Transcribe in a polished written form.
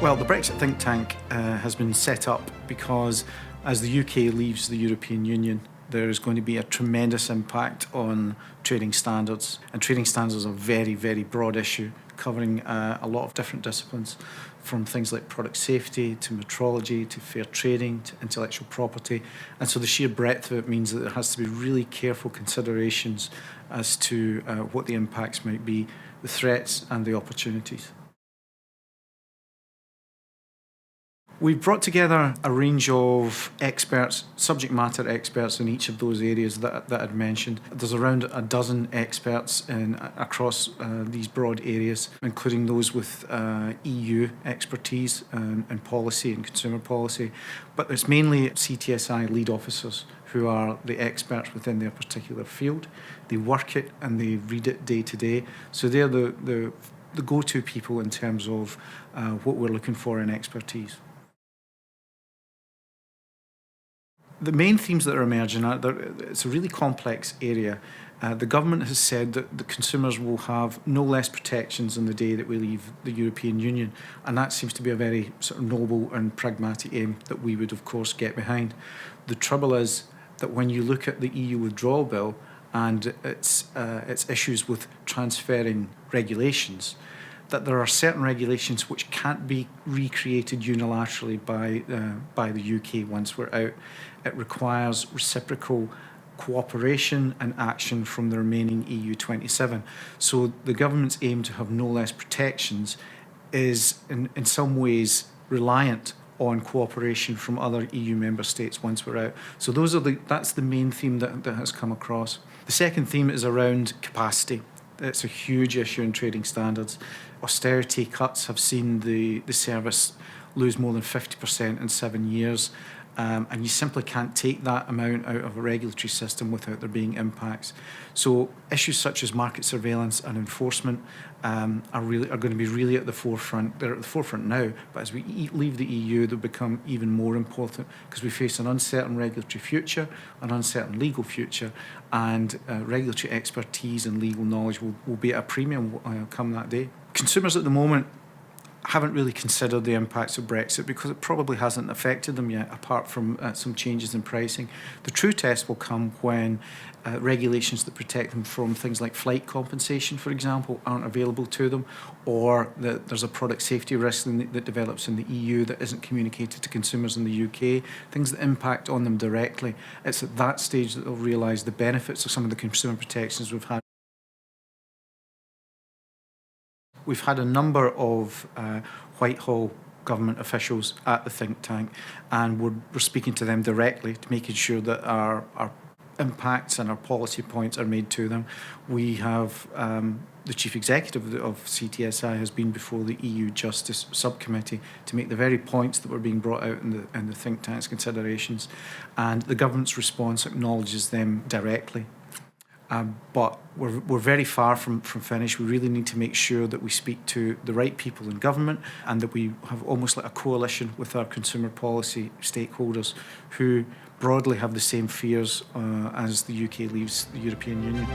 Well, the Brexit think tank has been set up because as the UK leaves the European Union, there's going to be a tremendous impact on trading standards. And trading standards are a very, very broad issue, covering a lot of different disciplines, from things like product safety to metrology to fair trading to intellectual property. And so the sheer breadth of it means that there has to be really careful considerations as to what the impacts might be, the threats and the opportunities. We've brought together a range of experts, subject matter experts in each of those areas that I'd mentioned. There's around a dozen experts across these broad areas, including those with EU expertise and policy and consumer policy. But it's mainly CTSI lead officers who are the experts within their particular field. They work it and they read it day to day. So they're the go-to people in terms of what we're looking for in expertise. The main themes that are emerging it's a really complex area. The government has said that the consumers will have no less protections on the day that we leave the European Union, and that seems to be a very sort of noble and pragmatic aim that we would of course get behind. The trouble is that when you look at the EU withdrawal bill and its issues with transferring regulations, that there are certain regulations which can't be recreated unilaterally by the UK once we're out. It requires reciprocal cooperation and action from the remaining EU 27. So the government's aim to have no less protections is in some ways reliant on cooperation from other EU member states once we're out. So that's the main theme that has come across. The second theme is around capacity. It's a huge issue in trading standards. Austerity cuts have seen the service lose more than 50% in 7 years. And you simply can't take that amount out of a regulatory system without there being impacts. So issues such as market surveillance and enforcement are going to be really at the forefront. They're at the forefront now, but as we leave the EU, they'll become even more important because we face an uncertain regulatory future, an uncertain legal future, and regulatory expertise and legal knowledge will be at a premium come that day. Consumers at the moment haven't really considered the impacts of Brexit because it probably hasn't affected them yet, apart from some changes in pricing. The true test will come when regulations that protect them from things like flight compensation, for example, aren't available to them, or that there's a product safety risk that develops in the EU that isn't communicated to consumers in the UK, things that impact on them directly. It's at that stage that they'll realise the benefits of some of the consumer protections we've had. We've had a number of Whitehall government officials at the think tank, and we're speaking to them directly to making sure that our impacts and our policy points are made to them. We have the chief executive of CTSI has been before the EU Justice Subcommittee to make the very points that were being brought out in the think tank's considerations, and the government's response acknowledges them directly. But we're very far from finished. We really need to make sure that we speak to the right people in government and that we have almost like a coalition with our consumer policy stakeholders who broadly have the same fears as the UK leaves the European Union.